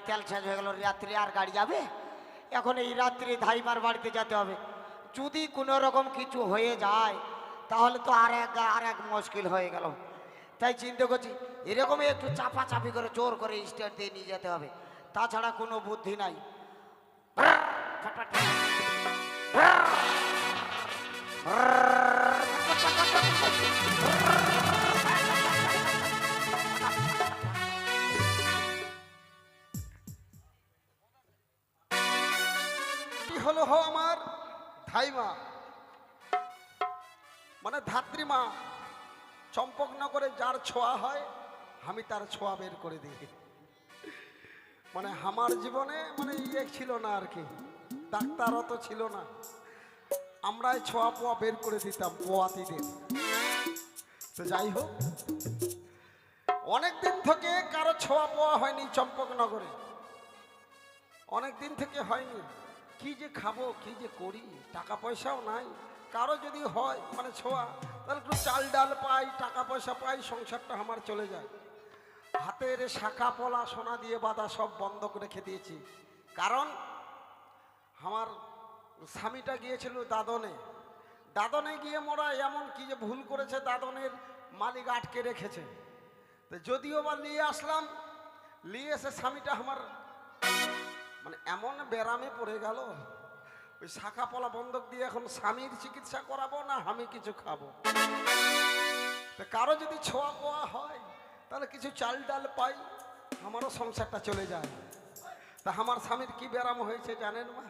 গাড়ি তেল শেষ হয়ে গেল, রাত্রি আর গাড়ি যাবে? এখন এই রাত্রি ধাইমার বাড়িতে যেতে হবে। যদি কোনো রকম কিছু হয়ে যায় তাহলে তো আর এক মুশকিল হয়ে গেল। তাই চিন্তা করছি এরকমই একটু চাপাচাপি করে জোর করে স্টার্ট দিয়ে নিয়ে যেতে হবে, তাছাড়া কোনো বুদ্ধি নাই। হলো আমার ধাইমা মানে ধাত্রীমা, চম্পকনগরে যার ছোঁয়া হয় আমি তার ছোঁয়া বের করে দিই। মানে আমার জীবনে মানে ইয়ে ছিল না আর কি, ডাক্তারও তো ছিল না, আমরাই ছোঁয়া পোয়া বের করে দিতাম পোয়াতিদের। তো যাই হোক, অনেকদিন থেকে কারো ছোঁয়া পোয়া হয়নি চম্পকনগরে, অনেকদিন থেকে হয়নি। কি যে খাবো কি যে করি, টাকা পয়সাও নাই। কারো যদি হয় মানে ছোঁয়া, তাহলে একটু চাল ডাল পাই, টাকা পয়সা পাই, সংসারটা আমার চলে যায়। হাতের শাখা পলা সোনা দিয়ে বাঁধা সব বন্ধক রেখে দিয়েছি, কারণ আমার স্বামীটা গিয়েছিল দাদনে। দাদনে গিয়ে মোরা এমন কি যে ভুল করেছে, দাদনের মালিক আটকে রেখেছে। তো যদিও বা নিয়ে আসলাম, নিয়ে এসে স্বামীটা আমার মানে এমন ব্যারামে পড়ে গেল, ওই শাখা পলা বন্ধক দিয়ে এখন স্বামীর চিকিৎসা করাবো না আমি কিছু খাবো। তা কারো যদি ছোঁয়া পোয়া হয় তাহলে কিছু চাল ডাল পাই, আমারও সংসারটা চলে যায়। তা আমার স্বামীর কি ব্যারাম হয়েছে জানেন মা?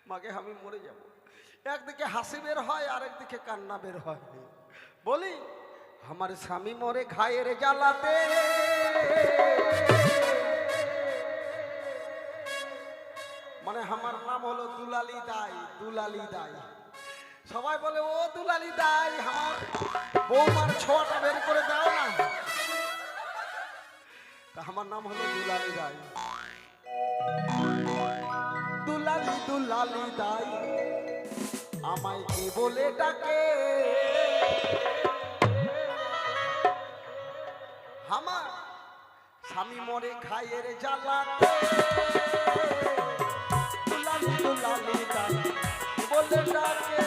মাকে আমি মরে যাব। একদিকে হাসি বের হয় আর একদিকে কান্না বের হয়। বলি আমার স্বামী মরে ঘায়ের জ্বালাতে, মানে আমার নাম হলো দুলালী দাই। দুলালী দাই সবাই বলে ও দুলালী দাই, আমার বৌমার ছোঁয়াটা বের করে দাও না। তা আমার নাম হলো দুলালী দাই। দুলালী দুলালী দাই আমায় কি বলে ডাকে, আমার স্বামী মরে ঘায়ের জ্বালাতে, দুলালী দুলালী দাই বলে ডাকে।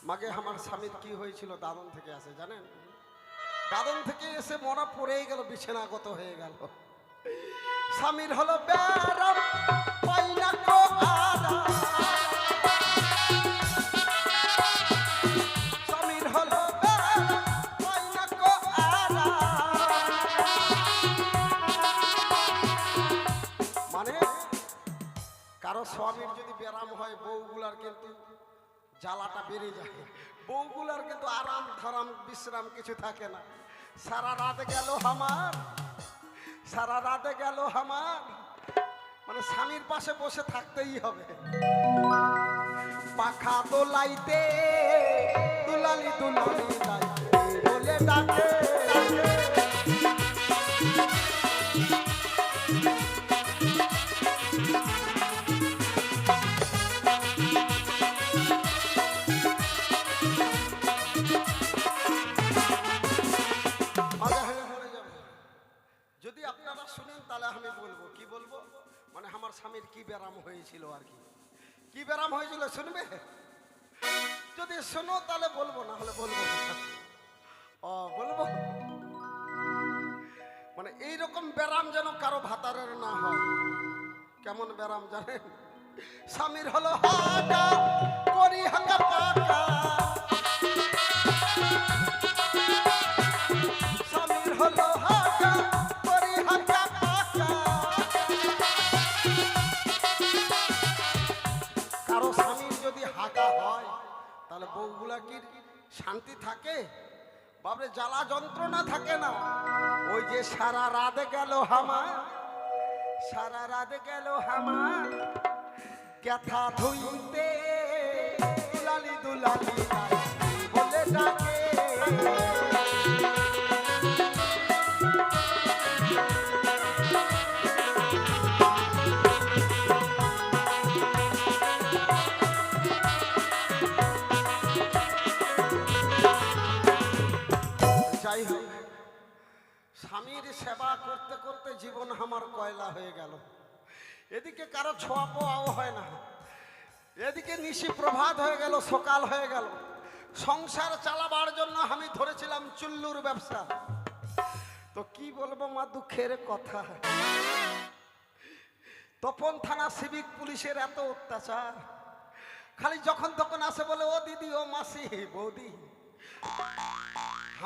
মাগে আমার স্বামীর কি হয়েছিল, দাদন থেকে আসে জানেন? দাদন থেকে এসে মরা পড়েই গেল, বিছানাগত হয়ে গেল। স্বামীর হলো ব্যারাম পাই না কো আরাম, স্বামীর হলো ব্যারাম পাই না কো আরাম। মানে কারো স্বামীর যদি ব্যারাম হয়, বউগুলার কিন্তু জ্বালাটা বেড়ে যায়, বউগুলার কিন্তু আরাম ধারাম বিশ্রাম কিছু থাকে না। সারা রাত গেল আমার, সারা রাতে গেল আমার, মানে স্বামীর পাশে বসে থাকতেই হবে। পাখা দোলাইতে দুলালী দুলালী দাই বলে ডাকে, যদি আপনারা শুনেন তাহলে আমি বলবো। কি বলবো মানে আমার স্বামীর কি ব্যারাম হয়েছিল আর কি, কি ব্যারাম হয়েছিল শুনবে? যদি শোনো তাহলে বলবো, না হলে বলবো না। ও বলবো, মানে এইরকম ব্যারাম যেন কারো ভাতারের না হয়। কেমন ব্যারাম জানেন? স্বামীর হলো হাঁকা করি হাঁকা পাকা, স্বামীর হলো হাঁকা করি হাঁকা পাকা। কারো স্বামীর যদি হাঁকা হয় তাহলে বউগুলা কি শান্তি থাকে? বাবরে জ্বালা যন্ত্রণা থাকে না। ওই যে সারা রাত গেল আমার, সারা রাত গেল আমার ক্যাথা ধুইতে, দুলালী দুলালী দাই বলে ডাকে। স্বামীর সেবা করতে করতে জীবন আমার কয়লা হয়ে গেল। এদিকে কারো ছোঁয়া পোয়াও হয় না, এদিকে নিশি প্রভাত হয়ে গেল, সকাল হয়ে গেল। সংসার চালাবার জন্য আমি ধরেছিলাম চুল্লুর ব্যবসা। তো কি বলবো মা, দুঃখের কথা, তপন থানা সিভিক পুলিশের এত অত্যাচার। খালি যখন তখন আসে বলে, ও দিদি, ও মাসি, বৌদি,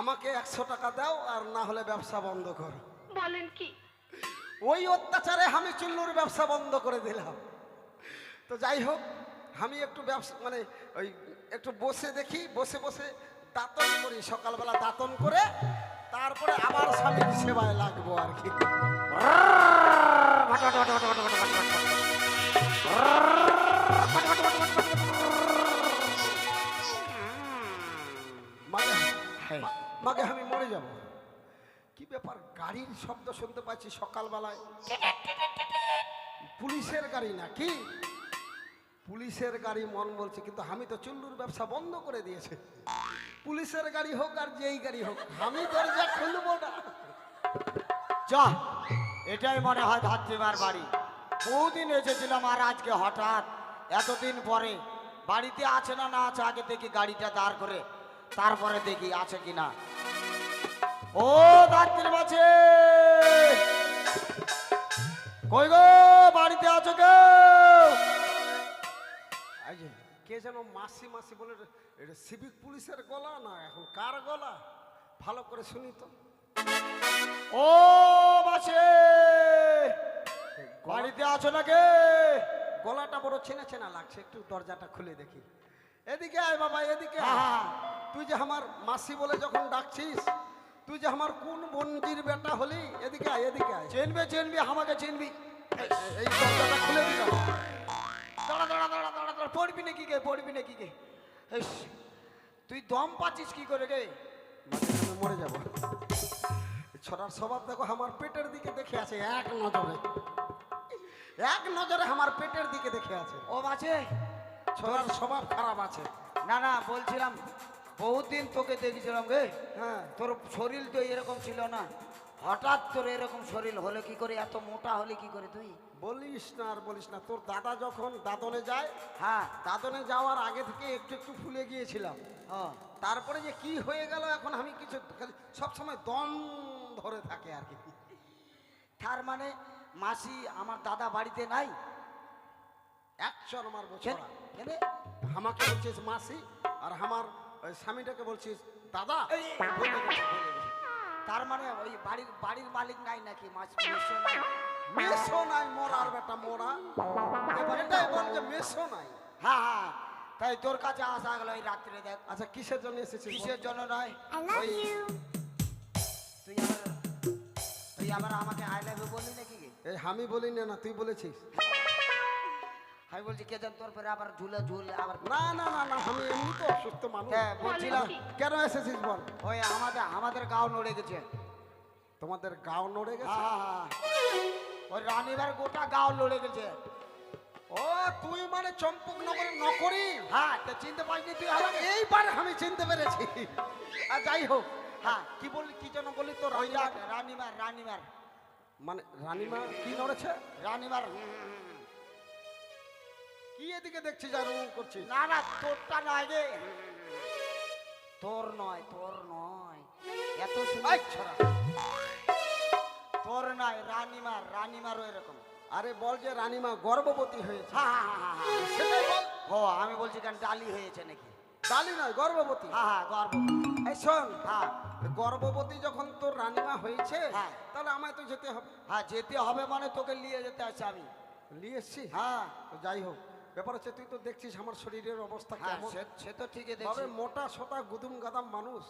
আমাকে 100 টাকা দাও, আর না হলে ব্যবসা বন্ধ করো। বলেন কি? ওই অত্যাচারে আমি চুল্লুর ব্যবসা বন্ধ করে দিলাম। তো যাই হোক, আমি একটু ব্যবসা মানে ওই একটু বসে দেখি, বসে বসে দাঁতন করি, সকালবেলা দাঁতন করে তারপরে আবার স্বামীর সেবায় লাগবো আর কি। মাগে আমি মরে যাব। কি ব্যাপার, গাড়ির শব্দ শুনতে পাচ্ছি সকালবেলায়? পুলিশের গাড়ি না কি? পুলিশের গাড়ি মন বলছে, কিন্তু আমি তো চুল্লুর ব্যবসা বন্ধ করে দিয়েছে। পুলিশের গাড়ি হোক আর যেই গাড়ি হোক, আমি দরজা খুলবো না। যা, এটাই মনে হয় ধাত্রীমার বাড়ি। বহুদিন এসেছিলাম, আর আজকে হঠাৎ এতদিন পরে বাড়িতে আছে না না আছে, আগে দেখি গাড়িটা দাঁড় করে, তারপরে দেখি আছে কিনা। ও ধাত্রী মাছে, কই গো, বাড়িতে আছো কেউ? এই যে কে যেন মাসি মাসি বলে, এটা সিভিক পুলিশের গলা না এখন কার গলা? ভালো করে শুনি তো। ও মাছে, বাড়িতে আছো নাকি? গলাটা বড় চেনা চেনা লাগছে, একটু দরজাটা খুলে দেখি। এদিকে আয় বাবা, এদিকে আয়। হ্যাঁ। তুই যে আমার মাসি বলে যখন ডাকছিস, তুই যে আমার কোন বন্দির বেটা হলি? এদিকে আয়, এদিকে আয়। চিনবি চিনবি, আমাকে চিনবি। এই দরজাটা খুলে দিলাম। দাঁড়া দাঁড়া দাঁড়া দাঁড়া দাঁড়া, পড়বি নাকি গে, পড়বি নাকি গে? ইস, তুই দম পাচ্ছিস কি করে গে? আমি মরে যাব। ছড়ার স্বভাব দেখো, আমার পেটের দিকে দেখে আছে এক নজরে, এক নজরে আমার পেটের দিকে দেখে আছে। ও মাছে, ছড়ার স্বভাব খারাপ আছে। না না, বলছিলাম বহুদিন তোকে দেখেছিলাম গে, হ্যাঁ, তোর শরীর তো এরকম ছিল না, হঠাৎ তোর এরকম শরীর হলো কি করে? এত মোটা হলে কি করে তুই? বলিস না আর বলিস না। তোর দাদা যখন দাদনে যায়, হ্যাঁ দাদনে যাওয়ার আগে থেকে একটু একটু ফুলে গিয়েছিলাম। ও, তারপরে যে কি হয়ে গেল এখন আমি কিছু, সব সময় দম ধরে থাকে আর কি। তার মানে মাসি আমার দাদা বাড়িতে নাই? একশো আমার কেন? বছর কেন? আমাকে বলছিস মাসি, আর আমার ওই স্বামীটাকে বলছিস দাদা। এই, ভুলে গেছি, ভুলে গেছি। তার মানে ওই বাড়ির বাড়ির মালিক নাই নাকি? মেসো নাই? মেসো নাই, মোরার বেটা মোরা। এটাই বল যে মেসো নাই। হ্যাঁ হ্যাঁ, তাই তোর কাছে আসা গেল এই রাত্রে। দেখ, আচ্ছা কিসের জন্য এসেছিস? কিসের জন্য নয়, I love ওই you. তুই আবার আমাকে আই লাভ ইউ বললি নাকি? এই আমি বলি না, তুই বলেছিস। আমি বলছি কে জান তোর পরে আবার ঝুলে ঝুলে আবার। না না না না, আমি এমনি তো অসুস্থ মানুষ। হ্যাঁ, বলছিলাম কেন এসেছিস বল? ওই আমাদের গাঁও নড়ে গেছে। তোমাদের গাও নড়ে গেছে? হ্যাঁ হ্যাঁ, ওই রানীবার গোটা গাঁও লড়ে গেছে। ও তুই মানে চম্পকনগরের নকরি? হ্যাঁ, তো চিনতে পারিনি তুই আমাকে? এইবার আমি চিনতে পেরেছি। আর যাই হোক, হ্যাঁ, কি বললি, কি যেন বললি তো? ওই রানীমার রানীমার মানে রানীমা কি নড়েছে? রানীমার কি এদিকে দেখছি জানো করছিস? না না, তোরটা নয় রে, তোর নয়, তোর নয়, এত সুন্দর ছড়া তোর নয়, রানীমার রানীমারও এরকম। আরে বল যে রানীমা গর্ভবতী হয়েছে। হ্যাঁ হ্যাঁ হ্যাঁ হ্যাঁ, সেটাই বল। ও আমি বলছি কেন, ডালি হয়েছে নাকি? ডালি নয়, গর্ভবতী। হ্যাঁ হ্যাঁ, গর্ব। এই শোন, হ্যাঁ গর্ভবতী যখন তোর রানীমা হয়েছে, হ্যাঁ। তাহলে আমায় তো যেতে হবে। হ্যাঁ, যেতে হবে মানে তোকে নিয়ে যেতে আসছি আমি। নিয়ে এসছি। হ্যাঁ তো যাই হোক, ব্যাপার হচ্ছে তুই তো দেখছিস আমার শরীরের অবস্থা হ্যাঁ, কেমন। সে তো ঠিকই তবে দেখছি। মোটা সোটা গুদুম গাদাম মানুষ,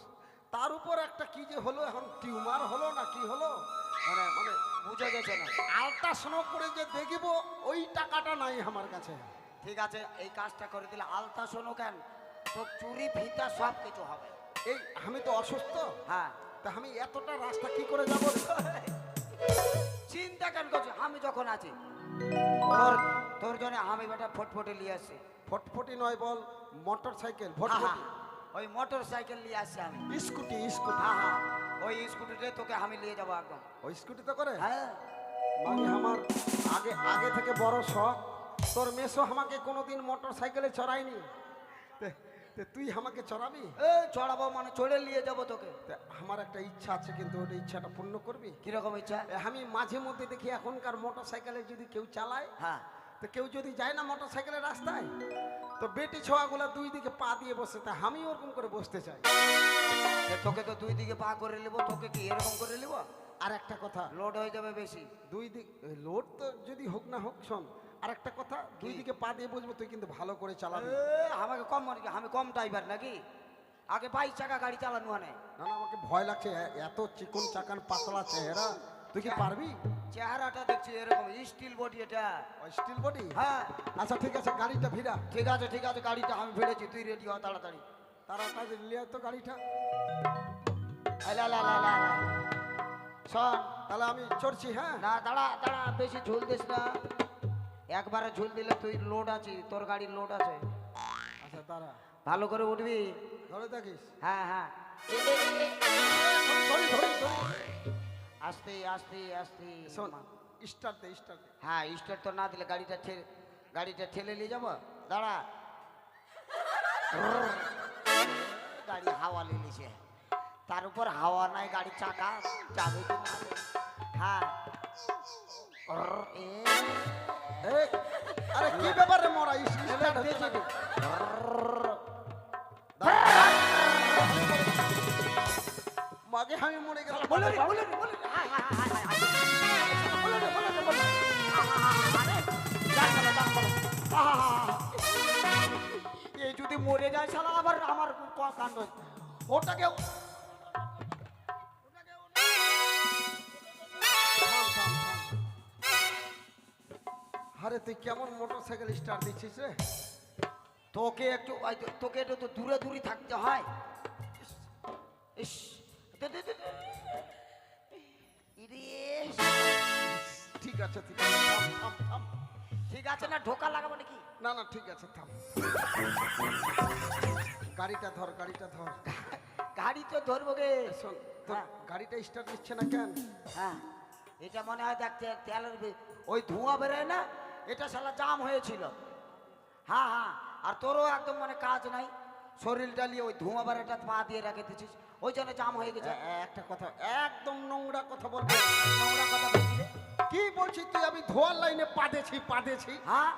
তার উপর একটা কি যে হলো, এখন টিউমার হলো না কি হলো, মানে মানে বুঝে গেছে না। আল্ট্রাসাউন্ড করে যে দেখব ওই টাকাটা নাই আমার কাছে। ঠিক আছে, এই কাজটা করে দিলে আলতা শোনো কেন, তো চুরি ফিতা সব কিছু হবে। এই আমি তো অসুস্থ, হ্যাঁ, তা আমি এতটা রাস্তা কি করে যাবো? চিন্তা কেন করছি, আমি যখন আছি তোর তোর জন্য আমি বেটা ফটফটে নিয়ে আসছি। ফটফটি নয় বল, মোটর সাইকেল হ্যাঁ, ফটফটি। ওই মোটর সাইকেল নিয়ে আসছি আমি। স্কুটি স্কুটি হ্যাঁ হ্যাঁ, ওই স্কুটিতে তোকে আমি নিয়ে যাবো একদম। ওই স্কুটি তো করে হ্যাঁ মানে আমার আগে আগে থেকে বড় শখ। তোর মেসো আমাকে কোনোদিন মোটর সাইকেলে চড়ায়নি, তুই আমাকে চড়াবি? চড়াবো মানে চড়ে নিয়ে যাবো তোকে। আমার একটা ইচ্ছা আছে, কিন্তু ওই ইচ্ছাটা পূর্ণ করবি? কিরকম ইচ্ছা? আমি মাঝে মধ্যে দেখি এখনকার মোটর সাইকেলে যদি কেউ চালায়, হ্যাঁ, তো কেউ যদি যায় না মোটর সাইকেলের রাস্তায়, তো বেটি ছোঁয়াগুলো দুই দিকে পা দিয়ে বসে, তা আমি ওরকম করে বসতে চাই। তোকে তো দুই দিকে পা করে নেবো, তোকে কি এরকম করে নেবো? আর একটা কথা, লোড হয়ে যাবে বেশি। দুই দিক লোড তো যদি হোক না হোক, শোন আর একটা কথা, দুই দিকে পা দিয়ে বসবো, তুই কিন্তু ভালো করে চালাবি। আমাকে কম মনে, আমি কম ড্রাইভার নাকি? আগে 22 চাকা গাড়ি চালানো হয় না। না না, আমাকে ভয় লাগছে, এত চিকন চাকান পাতলা চেহারা, তুই কি পারবি? চেহারাটা দেখছি এরকম স্টিল বডি এটা। Steel body? হ্যাঁ আচ্ছা ঠিক আছে, গাড়িটা ভিড়া। ঠিক আছে ঠিক আছে, গাড়িটা আমি ভিড়েছি, তুই রেডি হ তাড়াতাড়ি। তাড়াতাড়ি লিয়ে তো গাড়িটা। আলা লা লা লা লা। শোন, তাহলে আমি চড়ছি। হ্যাঁ না দাঁড়া দাঁড়া, বেশি ঝুল দিস না। একবারে ঝুল দিলে তুই লোড আছে, তোর গাড়ির লোড আছে। আচ্ছা দাঁড়া, ভালো করে উঠবি। ধরে থাকিস। হ্যাঁ হ্যাঁ, ধরি ধরি ধরি। আস্তে আস্তে আস্তে। শোন, স্টার্ট দে স্টার্ট দে। হ্যাঁ, স্টার্ট তো না দিলে গাড়িটা ঠেলে নিয়ে যাবো। দাঁড়া, গাড়ি হাওয়া নিয়েছে, তার উপর হাওয়া নাই, গাড়ি চাকা যাবে কি না? হ্যাঁ এই, আরে কি ব্যাপার রে মোরা, স্টার্ট দিয়ে হচ্ছে না। যাবে। মাগে আমি মরে গেলাম। বলে রে, বলে রে, বলে রে। হায়, হায়, হায়, হায়, হায়। বলে রে, বলে রে, বলে রে। আরে, যাক বলো, যাক বলো। এই যদি মরে যায় শালা, আবার আমার কাণ্ড। ওটাকে থাম, থাম, থাম। আরে তুই কেমন মোটর সাইকেল স্টার্ট দিচ্ছিস রে? তোকে একটু তো দূরে দূরে থাকতে হয়। ইস, ইরে, ঠিক আছে ঠিক আছে, থাম থাম থাম। ঠিক আছে না, ঢোকা লাগাবো নাকি? না না ঠিক আছে, থাম। গাড়িটা ধর, গাড়িটা ধর। গাড়ি তো ধরবো গে। শোন, তোর হ্যাঁ। গাড়িটা স্টার্ট দিচ্ছে না কেন? হ্যাঁ, এটা মনে হয় দেখতে তেলের ওই ধোঁয়া বেরোয় না, এটা শালা জাম হয়েছিল। হ্যাঁ হ্যাঁ, আর তোরও একদম মানে কাজ নাই, শরীরটা নিয়ে ওই ধোঁয়া বেরোটা পা দিয়ে রেখে দিচ্ছিস, ওই জন্য জাম হয়ে গেছে। একটা কথা, একদম নোংরা কথা বলবি। নোংরা কথা বলছি রে। কি বলছিস তুই? আমি ধোয়ার লাইনে পাদেছি পাদেছি। হ্যাঁ,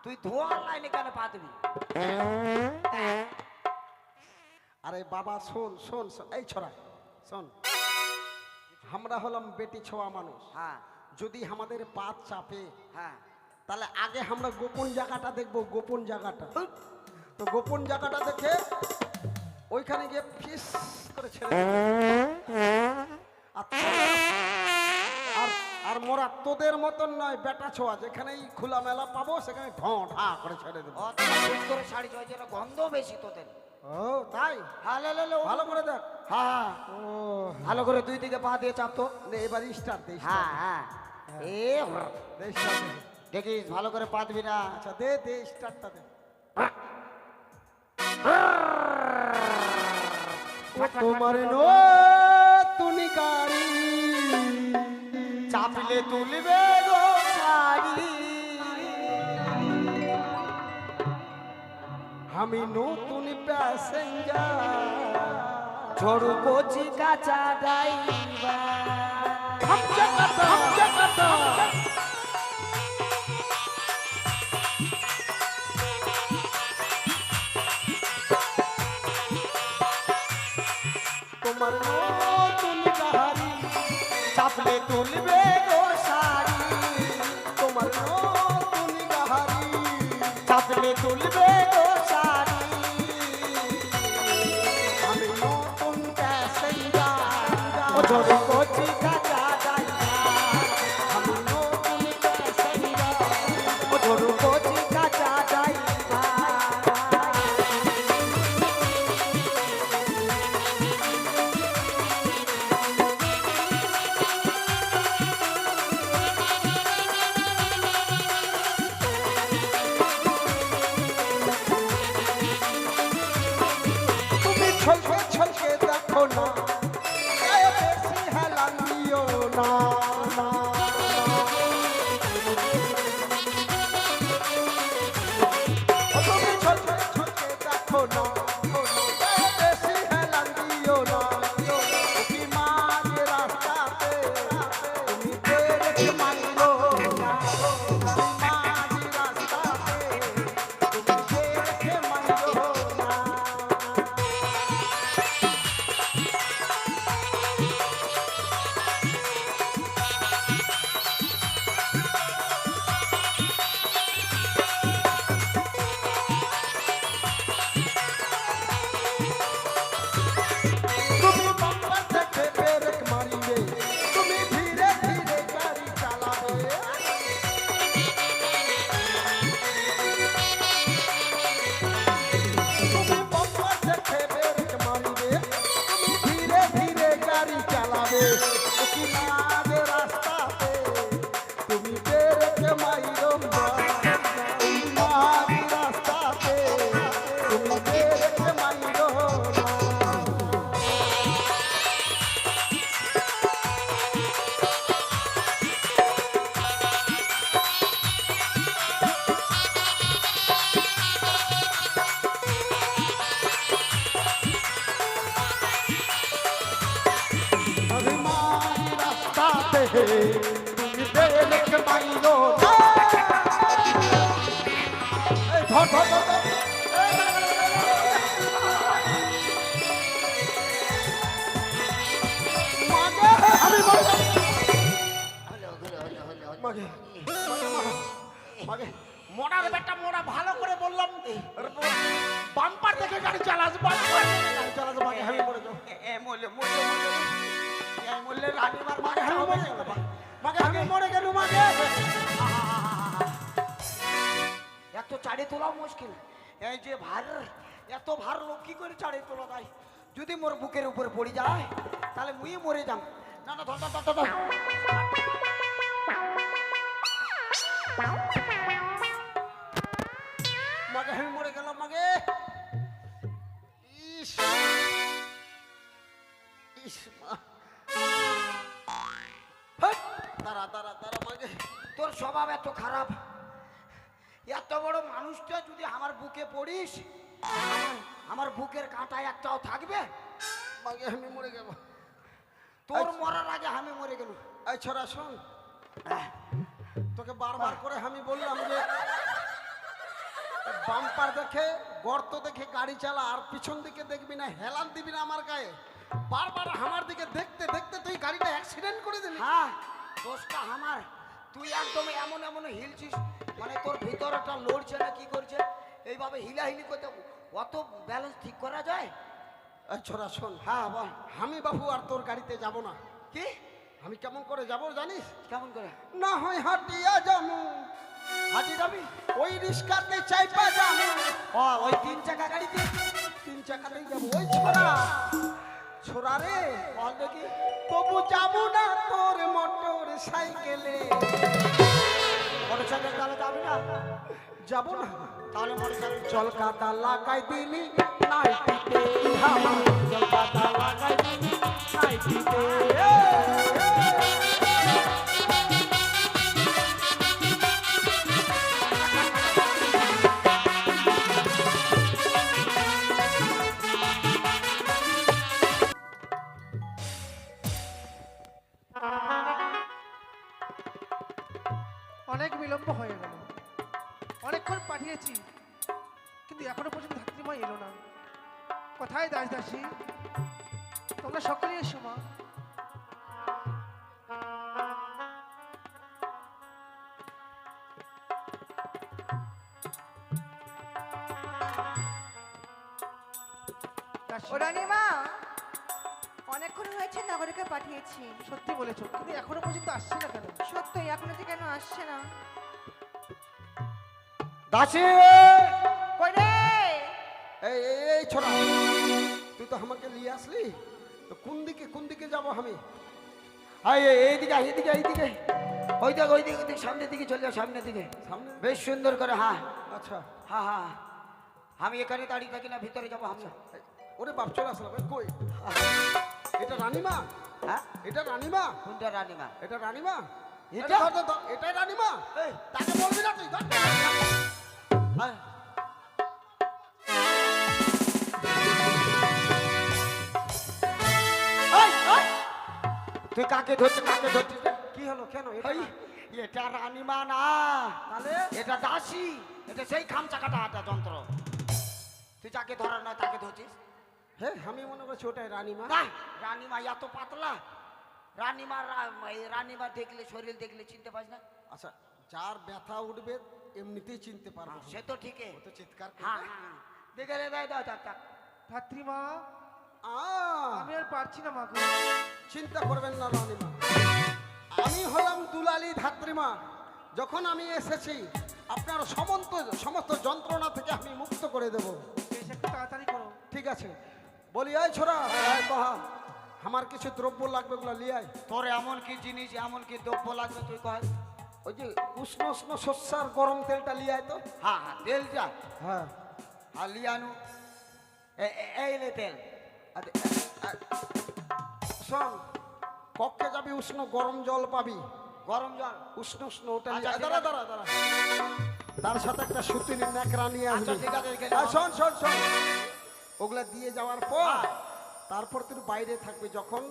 তুই ধোঁয়ার লাইনে কেন পা দিবি? আরে বাবা শোন শোন শোন, এই ছড়া শোন, আমরা হলাম বেটি ছোঁয়া মানুষ। হ্যাঁ যদি আমাদের পা চাপে, হ্যাঁ, তাহলে আগে আমরা গোপন জায়গাটা দেখবো, গোপন জায়গাটা। তো গোপন জায়গাটা দেখে ওইখানে গিয়ে ফিস করে ছেড়ে দেবো। আর আর মোরা তোদের মতন নয়, বেটা ছোঁয়া যেখানেই খোলা মেলা পাবো সেখানে ঢঁ ঢা করে ছেড়ে দেবো। অত ঠিক করে শাড়ি চয়, যেন গন্ধ বেশি তোদের। ও তাই? হ্যাঁ, লে, লে, লে, ভালো করে দেখ। হ্যাঁ, ও ভালো করে দুই দিকে পা দিয়ে চাপতো। নে, এবার স্টার্ট দে, হ্যাঁ start হ্যাঁ, এ দে, start দে। দেখিস ভালো করে পা দিবি না। আচ্ছা দে দে, স্টার্টটা দে। তোমার নতুন গাড়ি চাপলে তুলবে গো শাড়ি, আমি নতুন প্যাসেঞ্জার, ঝড়ু কচি কাঁচা ড্রাইভার। তোমার নতুন গাড়ি চাপলে তুলবে গো শাড়ি, তোমার নতুন গাড়ি চাপলে তুলবে গো শাড়ি, আমি নতুন প্যাসেঞ্জার, ও ঝড়ু কচি কাঁচা ড্রাইভার, আমি নতুন প্যাসেঞ্জার। ও ঝড়ু কচি কাঁচা ড্রাইভার। না, গায়ে বেশি হেলান দিও না, না, ও তুমি ছোটে ছোটে দেখো না, গায়ে বেশি হেলান দিও না, তুমি মাঝ রাস্তাতে তুমি ব্রেক মারো না, তুমি মাঝ রাস্তাতে তুমি ব্রেক মারো না। তুমি বাম্পার থেকে ব্রেক মারিবে, তুমি ধীরে ধীরে গাড়ি চালাবে, তুমি বাম্পার থেকে ব্রেক মারিবে, তুমি ধীরে ধীরে গাড়ি চালাবে, কি মাঝ রাস্তাতে তুমি ব্রেক মাইরো না, তুমি মাঝ রাস্তাতে তুমি ব্রেক মাইরো না। अभिमान रास्ता पे তুমি ব্রেক মাইরো না। এই ধর ধর ধর ধর। মাগে আমি মরে যাব। মাগে মাগে মোড়ার বেটা মোড়া ভালো করে বললাম বাম্পার দেখে গাড়ি চালাস বাম্পার গাড়ি চালাতে মাগে আমি মরে যাব। মরলে রানীবার মাগে আমি মরে যাব। মাগে আমি মরে গেল মাগে। এত চাড়ে তোলা মুশকিল, এই যে ভার, এত ভার লোক কি করে চাড়ে তোলা যায়? যদি মোর বুকের উপরে পড়ে যায় তাহলে মুই মরে যাম। না না ধর ধর ধর ধর। মাগে আমি মরে গেলাম মাগে। ইস ইস মা। হেৎ, দাঁড়া দাঁড়া দাঁড়া মাগে। তোর স্বভাব এত খারাপ, এত বড় মানুষটা যদি আমার বুকে পড়িস, আমার বুকের কাঁটায় একটাও থাকবে? মাগে আমি মরে গেল। তোর মরার আগে আমি মরে গেল। এই ছোড়া শোন, তোকে বারবার করে আমি বললাম যে বাম্পার দেখে গর্ত দেখে গাড়ি চালা, আর পিছন দিকে দেখবি না, হেলান দিবি না আমার গায়ে। বারবার আমার দিকে দেখতে দেখতে তুই গাড়িটা অ্যাক্সিডেন্ট করে দিলি। হ্যাঁ, দোষটা আমার। তুই একদম এমন এমন হিলছিস, মানে তোর ভিতরটা লড়ছে না কি করছে, এইভাবে হিলাহিলি করতে অত ব্যালেন্স ঠিক করা যায়? এই ছোড়া শোন, হ্যাঁ বল। আমি বাবু আর তোর গাড়িতে যাব না। কি? আমি কেমন করে যাব জানিস? কেমন করে? না হয় হাঁটিয়া যাবো, হাঁটি যাবি? ওই রিস্কাতে চাইপা যাবো, ওই 3 চাকা গাড়িতে? 3 চাকাতেই যাবো। ওই ছোড়া ছোড়া রে, বল দেখি। তবু যাবো না তোর মোটর সাইকেলে। মোটর সাইকেল চালা যাবি না? যাবো না। তাহলে মোটর সাইকেল জল কাদা লাগাই দিলি নাইটিতে, আমার জল কাদা লাগাই দিলি নাইটিতে। অনেক বিলম্ব হয়ে গেল, অনেকক্ষণ পাঠিয়েছি কিন্তু এখনো পর্যন্ত ধাত্রীমা এলো না। কোথায় দাস দাসী? তোমরা সকলেই এসো মা। দাসী, ও রানীমা, অনেকক্ষণ হয়েছে নগরীকে পাঠিয়েছি। সত্যি বলেছো, কিন্তু এখনো পর্যন্ত আসছে না কেন? সত্যই এখনো যে কেন আসছে না? দাসী! কই রে? এই এই এই ছোড়া, তুই তো আমাকে নিয়ে আসলি, তো কোন দিকে যাব আমি? এইদিকে এইদিকে এইদিকে, ওই দেখ ওই দিকে, সামনের দিকে চলে যাও, সামনের দিকে। সামনে? বেশ সুন্দর করে। হ্যাঁ আচ্ছা, হ্যাঁ হ্যাঁ, আমি এখানে দাঁড়িয়ে থাকি না, ভিতরে যাবো আমি। ওরে বাপ চলে আসলাম কই এটা রানীমা হ্যাঁ এটা রানীমা কোনটা রানীমা এটা রানীমা এটা? ধর, ধর, ধর, এটাই রানীমা এই, তাকে বলবি না তুই ধর। হ্যাঁ। এই, এই! তুই কাকে ধরছিস কাকে ধরছিস রে? কি হলো কেন এটা এই, এটা রানীমা না তাহলে এটা দাসী এটা সেই খামচা কাটা হাটা যন্ত্র তুই যাকে ধরার নয় তাকে ধরছিস হ্যাঁ আমি মনে করছি ওটাই রানীমা না রানীমা এত পাতলা রানীমা দেখলে শরীর দেখলে চিনতে পারিস না আচ্ছা যার ব্যথা উঠবে এমনিতেই চিনতে পারবো সে তো ঠিকই ও তো চিৎকার হ্যাঁ করবে। হ্যাঁ দেখে রে দাও দাও দাও দাও। ধাত্রীমা আমি আর পারছি না মাকে। চিন্তা করবেন না রানীমা আমি হলাম দুলালী ধাত্রীমা যখন আমি এসেছি আপনার সমস্ত যন্ত্রণা থেকে আমি মুক্ত করে দেব বেশ একটু তাড়াতাড়ি করো। ঠিক আছে বলি আয় ছোড়া আয় কহা আমার কিছু দ্রব্য লাগবে ওগুলো লিয়ে আয় তোর এমন কি জিনিস এমন কি দ্রব্য লাগবে তুই কয় ওই যে উষ্ণ উষ্ণ শস্যার গরম তেলটা লিয়ে আয় তো হ্যাঁ হ্যাঁ তেল যা হ্যাঁ আর লিয়ানু এই নে তেল আরে, শোন কক্ষে যাবি উষ্ণ গরম জল পাবি গরম জল উষ্ণ উষ্ণ ওটা আচ্ছা, নিয়ে ঠিক দাঁড়া আছে। দাঁড়া দাঁড়া তার সাথে একটা সুতির ন্যাকড়া নিয়ে আচ্ছা, আসবি ঠিক আছে, এখানে আর নাও। শোন শোন শোন ওগুলা দিয়ে যাওয়ার পর হ্যাঁ। তারপর তুই বাইরে থাকবি যখন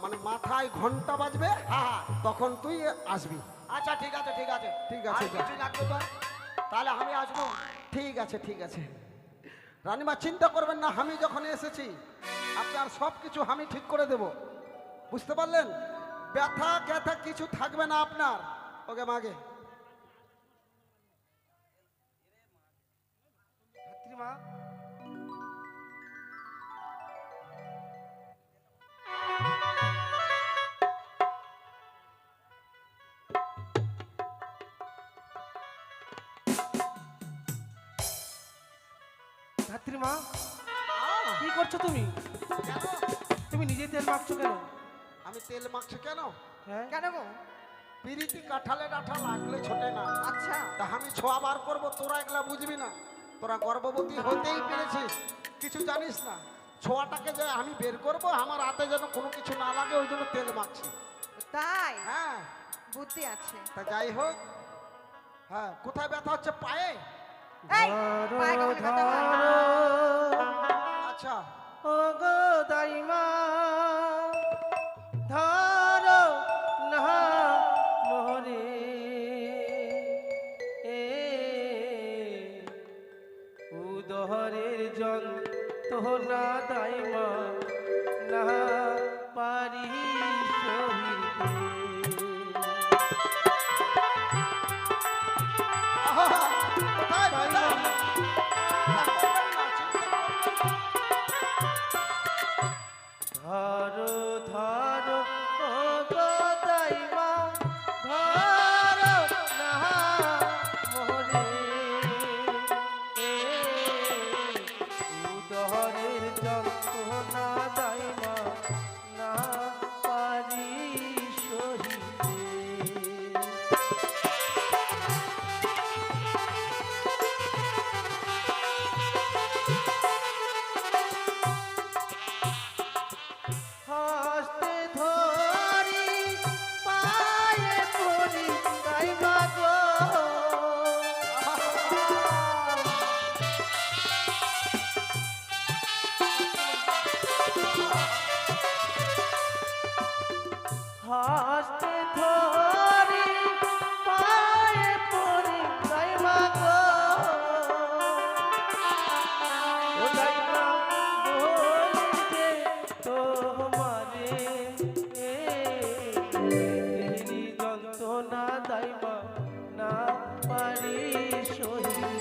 মানে মাথায় ঘন্টা বাজবে হ্যাঁ হ্যাঁ তখন তুই আসবি আচ্ছা ঠিক আছে ঠিক আছে ঠিক আছে, আর যা। কিছু লাগবে তোর তাহলে আমি আসবো ঠিক আছে ঠিক আছে রানীমা চিন্তা করবেন না আমি যখন এসেছি আপনার সব কিছু আমি ঠিক করে দেব বুঝতে পারলেন ব্যথা ক্যাথা কিছু থাকবে না আপনার ওকে মাগে ধাত্রীমা ধাত্রীমা কি করছো তুমি? কেন তুমি নিজে তেল মাখছো কেন? আমি তেল মাখছি কেন হ্যাঁ কেন গো? পিরিতি কাঁঠালে ডাঁঠা লাগলে ছোটে না আচ্ছা তা আমি ছোঁয়া বার করবো তোরা এগুলা বুঝবি না তোরা গর্ভবতী হতেই পেরেছিস কিছু জানিস না ছোঁয়াটাকে যে আমি বের করব আমার হাতে যেন কোনো কিছু না লাগে ওই জন্য তেল মাখছি তাই হ্যাঁ বুদ্ধি আছে। তা যাই হোক হ্যাঁ কোথায় ব্যথা হচ্ছে পায়ে এই পায়ে কখনো ব্যথা হয় না। আচ্ছা ও গো দাইমা ধরো না মোরে উদহরের জন তো না দাইমা না পারি সহিতে। আহা, কোথায় ব্যথা? করবেন না, চিন্তা করবেন না। ধরো ধরো ও গো দাইমা ধরো না মোরে উদহরের যন্ত্রণা দাইমা না পারি সহিতে। হস্তে ধরি পায়ে পড়ি দাইমা গো হস্তে ধরি পায়ে পড়ি দাইমা গো ও দাইমা বলিতে তোমারে দেরি যন্ত্রণা দাইমা না পারি সহিতে।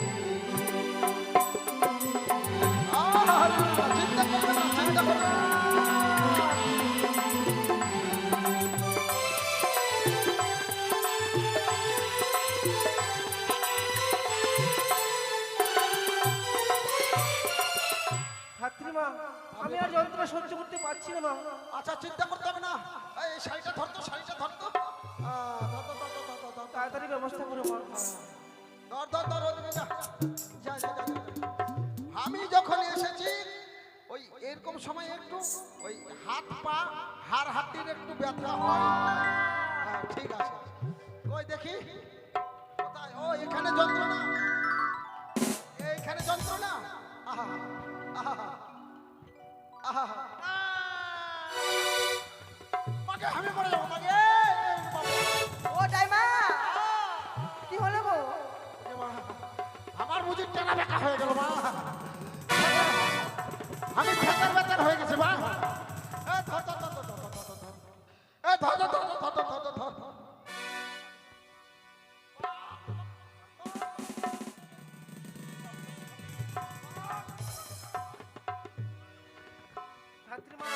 আহা, চিন্তা করবেন না, চিন্তা করবেন না। ধাত্রীমা আমি আর যন্ত্রণা সহ্য করতে পারছি না মা। আচ্ছা চিন্তা করতে হবে না এই শাড়িটা ধরতো শাড়িটা ধরতো ধর ধর ধর ধর ধর ধর ধর তাড়াতাড়ি ব্যবস্থা করো মা। ধর ধর ধর ওদিকে যা যা যা যা, যা। আমি যখন এসেছি সময় একটু ওই হাত পা হাড় হাড্ডির একটু ব্যথা হয়। হ্যাঁ ঠিক আছে। ওই দেখি কোথায়? ও এখানে যন্ত্রণা, এইখানে যন্ত্রণা। আহা আহা আহা, মাকে আমি মরে যাবো মাকে। ও দাইমা কি হলো গো? আমার বুঝি টানা বেকা হয়ে গেল মা, আমি ভেতর ভেতর হয়ে গেছে মা। এ ধর ধর ধর ধর ধর ধর ধর, এ ধর ধর ধর ধর ধর ধর ধর ধর। ধাত্রী মা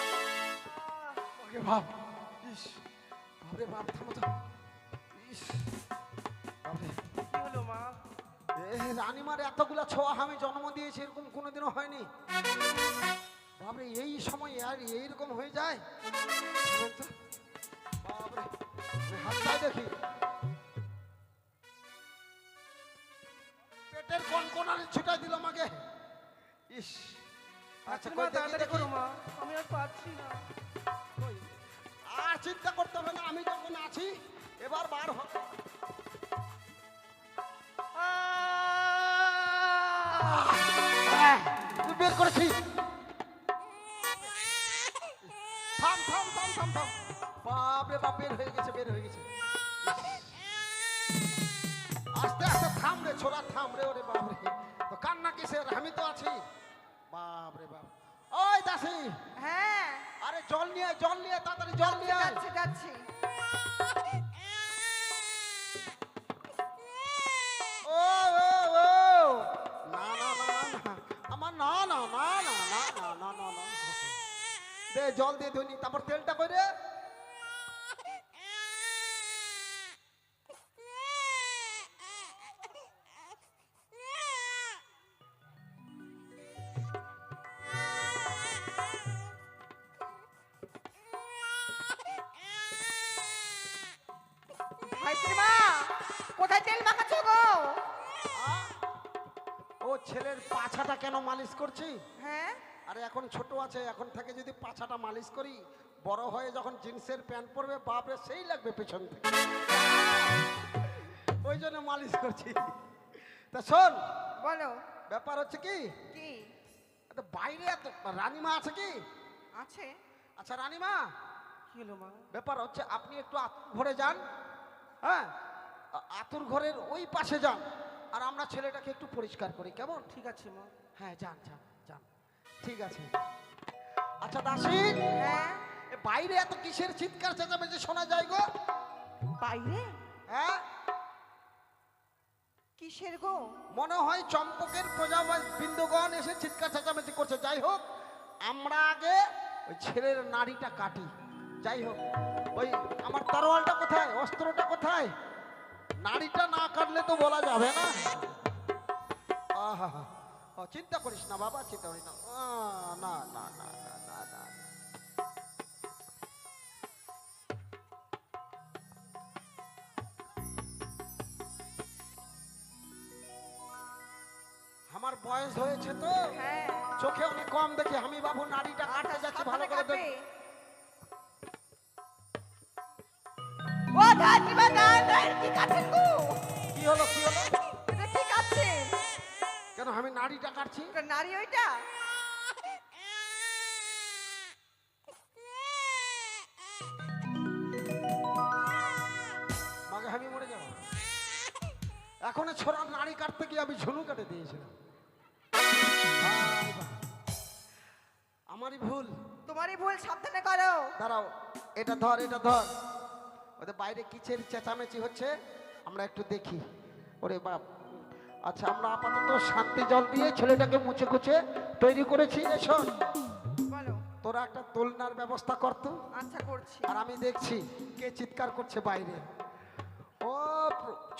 ওকে বাপ, ইস বাপরে বাপ, থামো তো। ইস বাপরে, কি হলো মা? রানীমার এতগুলা ছোঁয়া আমি জন্ম দিয়েছি এরকম কোনোদিনও হয়নি। বাপরে এই সময় আর এইরকম হয়ে যায়। শুনেন তো, বাপরে আমি হাতটাই দেখি, পেটের কনকনানি ছিটাই দিল আমাকে। ইস আচ্ছা ধাত্রী কই মা দেখি তাড়াতাড়ি দেখি। করো মা, আমি আর পারছি না। কই? আর চিন্তা করতে হবে না, আমি যখন আছি এবার বার হবে। তুই বের করেছি। থাম থাম থাম থাম থাম, বাপরে বাপ, বের হয়ে গেছে, বের হয়ে গেছে। আস্তে আস্তে থাম রে ছোড়া, থাম রে। ওরে বাপরে, তো কান্না কিসের? আমি তো আছি। বাপরে বাপ, ওই দাসী, হ্যাঁ আরে জল নিয়ে আয়, জল নিয়ে আয়, তাড়াতাড়ি জল নিয়ে আয়। যাচ্ছি যাচ্ছি। ও ও ও, না না না না, আমার না না না না না না না না না, দে জল দিয়ে ধুনি, তারপর তেলটা কই রে। ধাত্রী মা কোথায় তেল মাখাচ্ছ গো? ও ছেলের পাছাটা কেন মালিশ করছি? হ্যাঁ আরে এখন ছোট আছে, এখন থেকে যদি পাছাটা মালিশ করি, বড় হয়ে যখন জিন্সের প্যান্ট পরবে, বাপরে সেই লাগবে পেছন থেকে, ওই জন্য মালিশ করছি। তা শোন, বলো ব্যাপার হচ্ছে কি, কি এত বাইরে এত রানীমা আছে কি? আছে? আচ্ছা রানীমা, কি হলো মা? ব্যাপার হচ্ছে আপনি একটু আতুর ঘরে যান। হ্যাঁ, আতুর ঘরের ওই পাশে যান, আর আমরা ছেলেটাকে একটু পরিষ্কার করি, কেমন? ঠিক আছে মা। হ্যাঁ যান যান যান, ঠিক আছে। আচ্ছা দাসী, হ্যাঁ এ বাইরে এত কিসের চিৎকার চেঁচামেচি শোনা যায় গো? বাইরে হ্যাঁ, কিসের গো? মনে হয় চম্পকের প্রজা বিন্দুগণ এসে চিৎকার চেঁচামেচি করছে। যাই হোক, আমরা আগে ওই ছেলের নাড়িটা কাটি। যাই হোক, ওই আমার তরোয়ালটা কোথায়, অস্ত্রটা কোথায়? নাড়িটা না কাটলে তো বলা যাবে না। আহা, ও চিন্তা করিস না বাবা, চিন্তা করিস না। না না না না না না, আমার বয়স হয়েছে তো, হ্যাঁ চোখে অনেক কম দেখি। আমি বাবু নাড়িটা কাটতে যাচ্ছি, ভালো করে দেখ। ও ধাত্রী মা দাঁড়ান, কি কাছেন গো? কি হলো কি হলো? এটা কি কাছেন? কেন আমি নাড়িটা কাটছি? ওটা নারী ওইটা? মাকে আমি মরে যাবো। এখন ছোড়ার নাড়ি কাটতে গিয়ে আমি ঝুনু কেটে দিয়েছিলাম। ভাই বাহ, আমারই ভুল। তোমারই ভুল, সাবধানে করো। দাঁড়াও, এটা ধর, এটা ধর। ওদের বাইরে কিসের চেঁচামেচি হচ্ছে, আমরা একটু দেখি। ওরে বাপ, আচ্ছা আমরা আপাতত শান্তি জল দিয়ে ছেলেটাকে মুছে কুচে তৈরি করেছি। এসো, বলো। তোরা একটা দোলনার ব্যবস্থা করতো, আচ্ছা করছি। আর আমি দেখছি কে চিৎকার করছে বাইরে। ও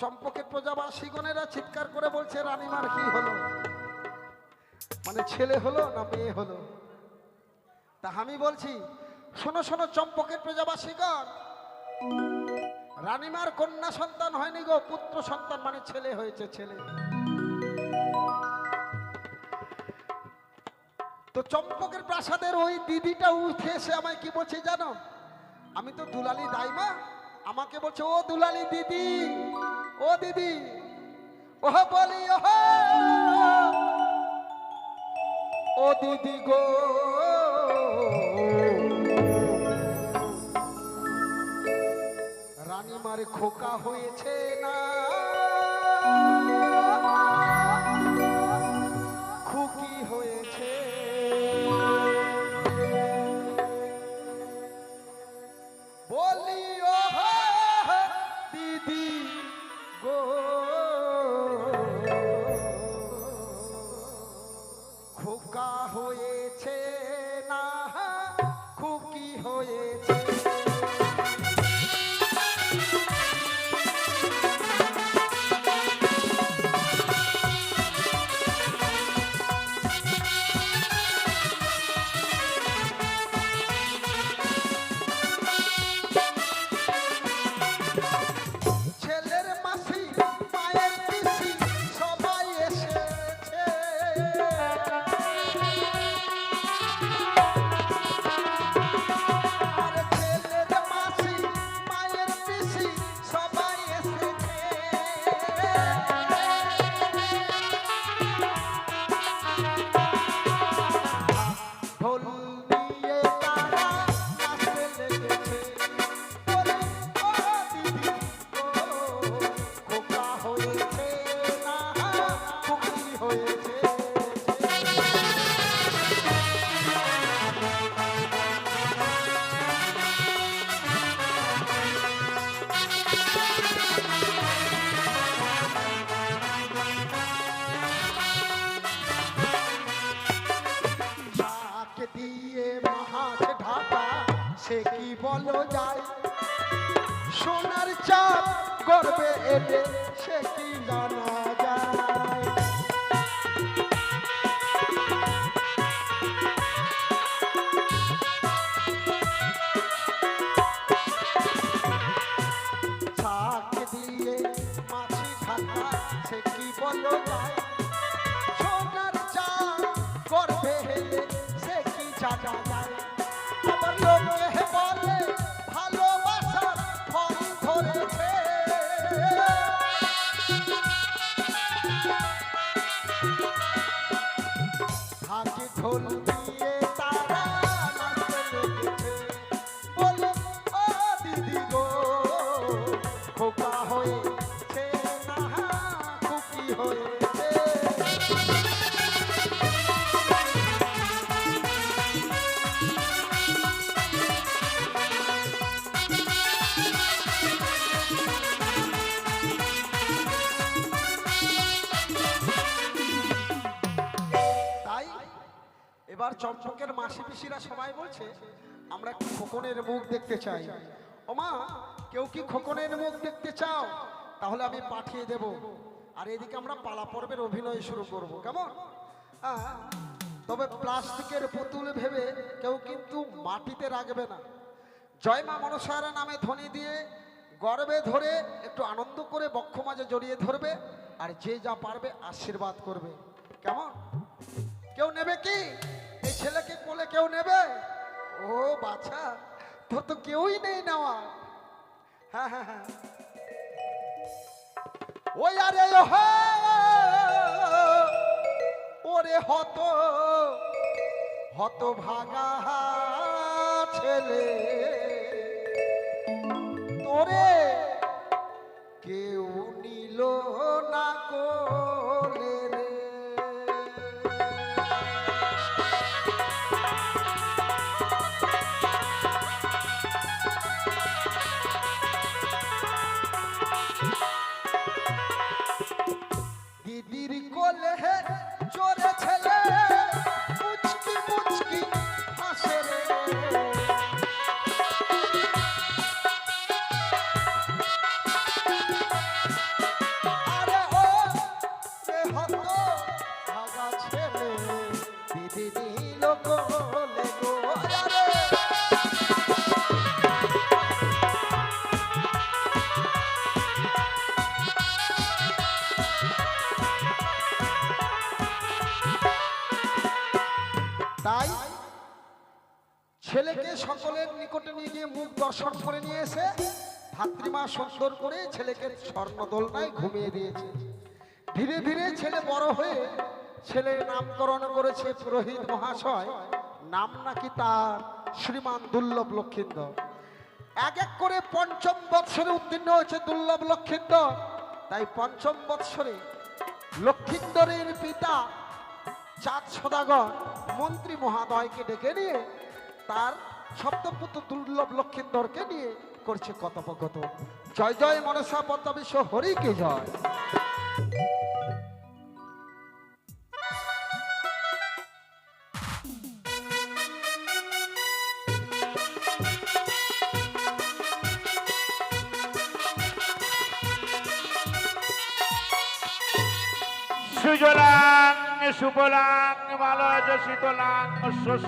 চম্পকের প্রজাবাসীগণেরা চিৎকার করে বলছে রানীমার কি হলো, মানে ছেলে হলো না মেয়ে হলো। তা আমি বলছি, শোনো শোনো চম্পকের প্রজাবাসীগণ, রানীমার কন্যা সন্তান হয়নি গো, পুত্র সন্তান, মানে ছেলে হয়েছে, ছেলে। তো চম্পকের প্রাসাদের ওই দিদিটা উঠে এসে আমায় কি বলছে জানো? আমি তো দুলালি দাইমা, আমাকে বলছে ও দুলালি দিদি, ও দিদি, ওহ বলি ওহ, ও দিদি গো, রানীমার খোকা হয়েছে না, খুকি হয়েছে। বলি ও দিদি গো, খোকা হয়েছে না, খুকি হয়েছে। ছেলের মাসি মায়ের পিসি সবাই এসেছে, আরে ছেলের মাসি মায়ের পিসি সবাই এসেছে। ঢোল নিয়ে তারা নাচতে লেগেছে, বলে ও দিদি গো, খোকা হয়েছে না, খুকি হয়েছে। শাক দিয়ে মাছ ঢাকা সে কি বলো যায়, সোনার চাপ গর্বে এলে সে কি জানা যায়। শাক দিয়ে মাছি ঢাকা সে কি বলো যায়, সোনার চাপ গর্বে এলে সে কি জানা যায়। আবার লোকে বলে ভালোবাসার ফল ধরেছে, হাতে ঢোল দিয়ে তারা নাচতে লেগেছে, বলে ও দিদি গো, খোকা হয়েছে না, খুকি হয়েছে। তাই এবার চম্পকের মাসি পিসিরা সবাই বলছে আমরা একটু খোকনের মুখ দেখতে চাই। ওমা, কেউ কি খোকনের মুখ দেখতে চাও? তাহলে আমি পাঠিয়ে দেব। আর এদিকে আমরা পালা পর্বের অভিনয় শুরু করব, কেমন? তবে প্লাস্টিকের পুতুল ভেবে কেউ কিন্তু মাটিতে রাখবে না। জয় মা মনসারা নামে ধ্বনি দিয়ে গর্বে ধরে একটু আনন্দ করে বক্ষ মাঝে জড়িয়ে ধরবে, আর যে যা পারবে আশীর্বাদ করবে, কেমন? কেউ নেবে কি এই ছেলেকে কোলে? কেউ নেবে? ও বাছা, তোর তো কেউই নেই নেওয়া। হ্যাঁ হ্যাঁ হ্যাঁ, ওই আরে ওরে হত হত ভাগা ছেলে, তোরে কেউ নিল না কোলে রে। দিদির কোলে চোরে ছেলে মুচকি মুচকি হাসে রে, তাই ছেলেকে সকলের নিকটে নিয়ে গিয়ে মুখ দর্শন করে নিয়ে এসে ধাত্রীমা সুন্দর করে ছেলেকে স্বর্ণদোলনায় ঘুমিয়ে দিয়েছে। ধীরে ধীরে ছেলে বড় হয়ে ছেলের নামকরণ করেছে পুরোহিত মহাশয়, নাম নাকি তার শ্রীমান দুর্লভ লক্ষিন্দর। এক এক করে পঞ্চম বৎসরে উত্তীর্ণ হয়েছে দুর্লভ লক্ষিন্দর। তাই পঞ্চম বৎসরে লক্ষিন্দরের পিতা চাঁদ সদাগর মন্ত্রী মহাদয়কে ডেকে নিয়ে তার সপ্তপুত্র দুর্লভ লক্ষিন্দরকে নিয়ে করছে কথোপকথন। জয় জয় মনসা পদ্মবিশ্ব হরি কি জয়। সুজলাং সুফলাং মালয় শীতলাং